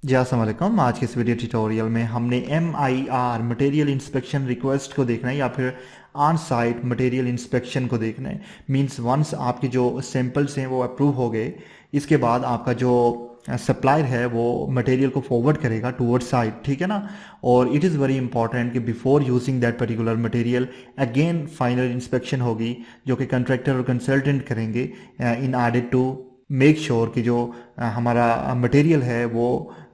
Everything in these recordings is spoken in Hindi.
जी अस्सलाम वालेकुम। आज के इस वीडियो ट्यूटोरियल में हमने MIR मटेरियल इंस्पेक्शन रिक्वेस्ट को देखना है या फिर ऑन साइट मटेरियल इंस्पेक्शन को देखना है। मींस वंस आपके जो सैंपल्स हैं वो अप्रूव हो गए, इसके बाद आपका जो सप्लायर है वो मटेरियल को फॉरवर्ड करेगा टूवर्ड साइट, ठीक है ना। और इट इज़ वेरी इंपॉर्टेंट कि before using that particular material again final inspection होगी जो कि कंट्रैक्टर और कंसल्टेंट करेंगे in order to make sure कि जो हमारा मटेरियल है वो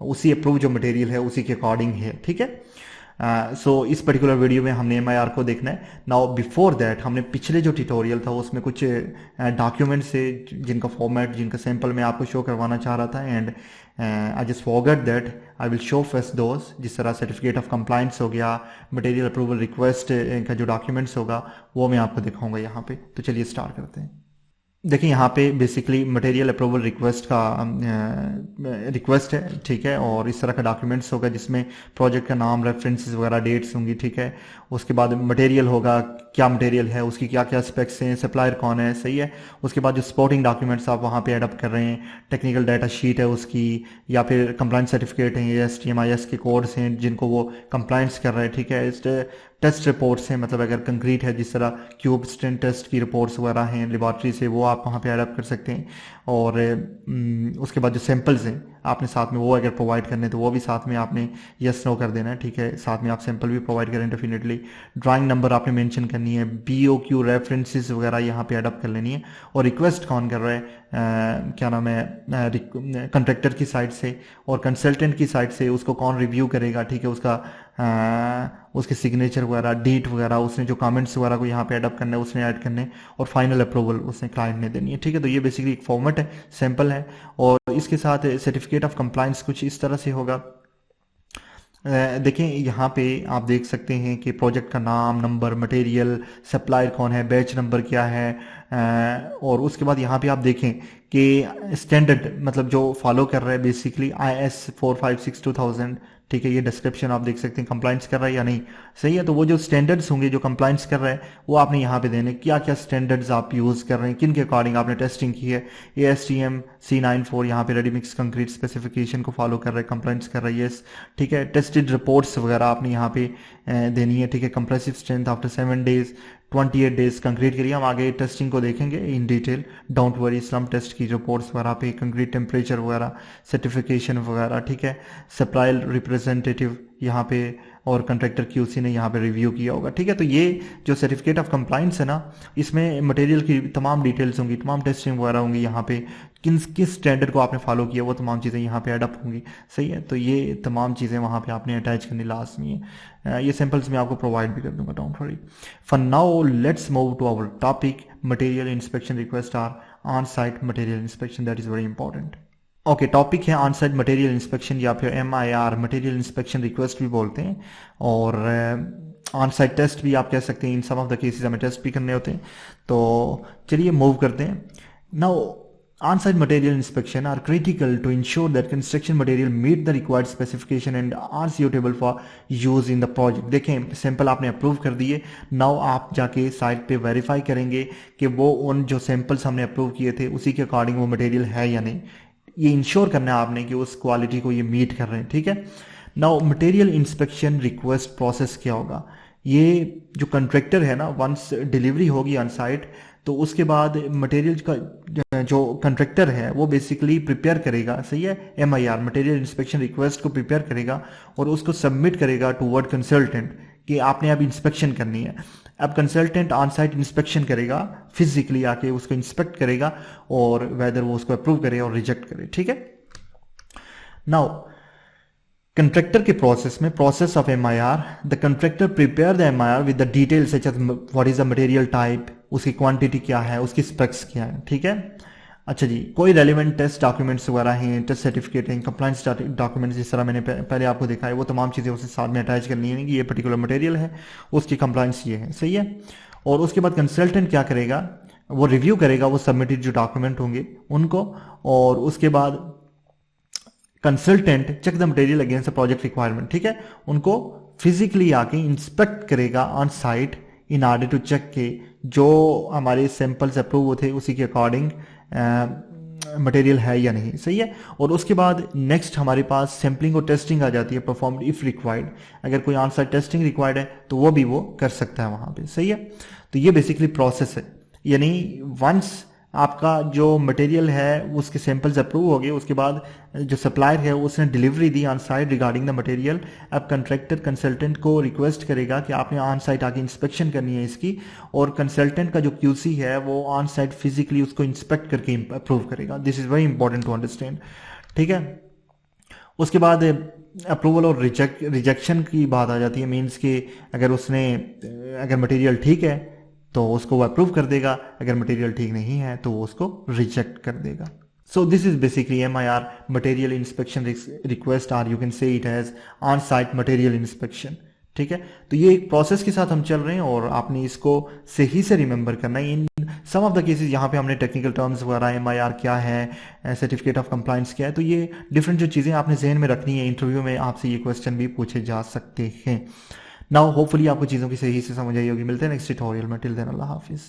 उसी अप्रूव जो मटेरियल है उसी के अकॉर्डिंग है, ठीक है। सो इस पर्टिकुलर वीडियो में हमने MIR को देखना है। नाउ बिफोर दैट हमने पिछले जो ट्यूटोरियल था उसमें कुछ डॉक्यूमेंट्स से जिनका फॉर्मेट जिनका सैंपल मैं आपको शो करवाना चाह रहा था and I just forgot that I will show first those. जिस तरह सर्टिफिकेट ऑफ कंप्लायंस हो गया, मटेरियल अप्रूवल रिक्वेस्ट का जो डॉक्यूमेंट्स होगा वो मैं आपको दिखाऊंगा यहाँ पे। तो चलिए स्टार्ट करते हैं। देखिए यहाँ पे बेसिकली मटेरियल अप्रूवल रिक्वेस्ट का रिक्वेस्ट है, ठीक है। और इस तरह का डॉक्यूमेंट्स होगा जिसमें प्रोजेक्ट का नाम, रेफरेंसेस वगैरह, डेट्स होंगी, ठीक है। उसके बाद मटेरियल होगा, क्या मटेरियल है, उसकी क्या क्या स्पेक्स हैं, सप्लायर कौन है, सही है। उसके बाद जो सपोर्टिंग डॉक्यूमेंट्स आप वहाँ पे एडअप कर रहे हैं, टेक्निकल डाटा शीट है उसकी, या फिर कंप्लायंस सर्टिफिकेट हैं, या STMIS के कोड्स हैं जिनको वो कंप्लायंस कर रहे हैं, ठीक है। टेस्ट रिपोर्ट्स हैं, मतलब अगर कंक्रीट है जिस तरह क्यूब स्ट्रेन टेस्ट की रिपोर्ट्स वगैरह हैं लेबॉर्ट्री से, वो आप वहाँ पे एडअप कर सकते हैं। और उसके बाद जो सैंपल्स हैं आपने साथ में वो अगर प्रोवाइड करने तो वो भी साथ में आपने यस नो कर देना है, ठीक है। साथ में आप सैंपल भी प्रोवाइड करें डेफिनेटली। ड्राइंग नंबर आपने मेंशन करनी है, BOQ रेफरेंसेस वगैरह यहाँ पे एडअप कर लेनी है। और रिक्वेस्ट कौन कर रहा है, क्या नाम है, कंट्रैक्टर की साइड से और कंसल्टेंट की साइड से, उसको कौन रिव्यू करेगा, ठीक है। उसका उसके सिग्नेचर वगैरह, डेट वगैरह, उसने जो कमेंट्स वगैरह को यहाँ पे एडअप करना है उसने ऐड करने, और फाइनल अप्रूवल उसने क्लाइंट ने देनी है, ठीक है। तो ये बेसिकली एक फॉर्मेट है, सैंपल है। और इसके साथ सर्टिफिकेट ऑफ कंप्लायंस कुछ इस तरह से होगा। देखें यहाँ पे आप देख सकते हैं कि प्रोजेक्ट का नाम, नंबर, मटेरियल, सप्लायर कौन है, बैच नंबर क्या है, और उसके बाद यहाँ पे आप देखें कि स्टैंडर्ड मतलब जो फॉलो कर रहा है बेसिकली IS 456-2000, ठीक है। ये डिस्क्रिप्शन आप देख सकते हैं कंप्लायंस कर रहा है या नहीं, सही है। तो वो जो स्टैंडर्ड्स होंगे जो कंप्लायंस कर रहा है वो आपने यहाँ पे देने, क्या क्या स्टैंडर्ड्स आप यूज़ कर रहे हैं, किन के अकॉर्डिंग आपने टेस्टिंग की है। ASTM C94 यहाँ पे रेडी मिक्स कंक्रीट स्पेसिफिकेशन को फॉलो कर रहा है, कंप्लायंस कर रहा है, यस, ठीक है। टेस्टेड रिपोर्ट्स वगैरह आपने यहाँ पे देनी है, ठीक है। Compressive strength after 7 days, 28 days concrete के लिए। हम आगे टेस्टिंग को देखेंगे in detail, don't worry. Slump test की रिपोर्ट्स वगैरह पे, कंक्रीट टेम्परेचर वगैरह, सर्टिफिकेशन वगैरह, ठीक है। सप्लाई रिप्रेजेंटेटिव यहाँ पे और कंट्रैक्टर QC ने यहाँ पे रिव्यू किया होगा, ठीक है। तो ये जो सर्टिफिकेट ऑफ कंप्लायंस है ना, इसमें मटेरियल की तमाम डिटेल्स होंगी, तमाम टेस्टिंग वगैरह होंगी, यहाँ पे किस स्टैंडर्ड को आपने फॉलो किया वो तमाम चीज़ें यहाँ पे एडअप होंगी, सही है। तो ये तमाम चीज़ें वहाँ पे आपने अटैच करनी लाजमी है। ये सैंपल्स मैं आपको प्रोवाइड भी कर दूंगा, don't worry. For now let's move to our topic, material inspection request or on site material inspection, that is very important. Okay, topic है ऑन साइट मटेरियल इंस्पेक्शन या फिर MIR मटेरियल इंस्पेक्शन रिक्वेस्ट भी बोलते हैं, और ऑन साइट टेस्ट भी आप कह सकते हैं। In some of the cases हमें टेस्ट भी करने होते हैं। तो चलिए मूव करते हैं। Now on site material inspection are critical to ensure that construction material meet the required specification and are suitable for use in the project. देखें सैंपल आपने अप्रूव कर दिए, नाउ आप जाके साइट पे वेरीफाई करेंगे कि वो उन जो सैंपल्स हमने अप्रूव किए थे उसी के अकॉर्डिंग वो मटेरियल है या नहीं। ये इंश्योर करना है आपने कि उस क्वालिटी को ये मीट कर रहे हैं, ठीक है। Now material inspection request process क्या होगा, ये जो कंट्रैक्टर है ना, वंस डिलीवरी होगी ऑन साइट तो उसके बाद मटेरियल का जो कंट्रैक्टर है वो बेसिकली प्रिपेयर करेगा, सही है। MIR मटेरियल इंस्पेक्शन रिक्वेस्ट को प्रिपेयर करेगा और उसको सबमिट करेगा टूवर्ड कंसल्टेंट कि आपने अब इंस्पेक्शन करनी है। अब कंसल्टेंट ऑन साइट इंस्पेक्शन करेगा, फिजिकली आके उसको इंस्पेक्ट करेगा और वेदर वो उसको अप्रूव करे और रिजेक्ट करे, ठीक है। नाउ कंट्रैक्टर के प्रोसेस में, process of MIR, the contractor prepare the MIR with the details such as what is the material type, उसकी क्वांटिटी क्या है, उसकी स्पेक्स क्या है, ठीक है। अच्छा जी, कोई रेलिवेंट टेस्ट डॉक्यूमेंट्स वगैरह हैं, टेस्ट सर्टिफिकेट हैं, कंप्लायंस डॉक्यूमेंट्स जिस तरह मैंने पहले आपको दिखाया, वो तमाम चीज़ें उसके साथ में अटैच करनी है कि ये पर्टिकुलर मटेरियल है, उसकी कंप्लायंस ये है, सही है। और उसके बाद कंसल्टेंट क्या करेगा, वो रिव्यू करेगा वो सबमिटेड जो डॉक्यूमेंट होंगे उनको, और उसके बाद consultant check the material against the project requirement, ठीक है। उनको फिजिकली आके इंस्पेक्ट करेगा on site in order to check के जो हमारे सैंपल्स अप्रूव हुए थे उसी के अकॉर्डिंग मटेरियल है या नहीं, सही है। और उसके बाद नेक्स्ट हमारे पास सैम्पलिंग और टेस्टिंग आ जाती है, परफॉर्म्ड इफ रिक्वायर्ड। अगर कोई ऑन साइट टेस्टिंग रिक्वायर्ड है तो वो भी वो कर सकता है वहाँ पे, सही है। तो ये बेसिकली प्रोसेस है, यानी वंस आपका जो मटेरियल है उसके सैंपल्स अप्रूव हो गए, उसके बाद जो सप्लायर है उसने delivery the on site regarding the material, अब कंट्रैक्टर कंसल्टेंट को रिक्वेस्ट करेगा कि आपने ऑन साइट आके इंस्पेक्शन करनी है इसकी, और कंसल्टेंट का जो क्यूसी है वो ऑन साइट फिजिकली उसको इंस्पेक्ट करके अप्रूव करेगा। This is very important to understand, ठीक है। उसके बाद अप्रूवल और रिजेक्शन की बात आ जाती है, मीन्स कि अगर मटेरियल ठीक है तो उसको वो अप्रूव कर देगा, अगर मटेरियल ठीक नहीं है तो वो उसको रिजेक्ट कर देगा। So this is basically MIR, material inspection request, or you can say it as on site material inspection, ठीक है। तो ये एक प्रोसेस के साथ हम चल रहे हैं और आपने इसको सही से रिमेंबर करना है। इन सम ऑफ द केसेस यहाँ पे हमने टेक्निकल टर्म्स वगैरह, MIR क्या है, सर्टिफिकेट ऑफ कंप्लायंस क्या है, तो ये डिफरेंट जो चीज़ें आपने जहन में रखनी है, इंटरव्यू में आपसे ये क्वेश्चन भी पूछे जा सकते हैं। नाउ होपफुली आपको चीज़ों की सही से समझ आई होगी। मिलते हैं नेक्स्ट ट्यूटोरियल में, टिल देन अल्लाह हाफिज़।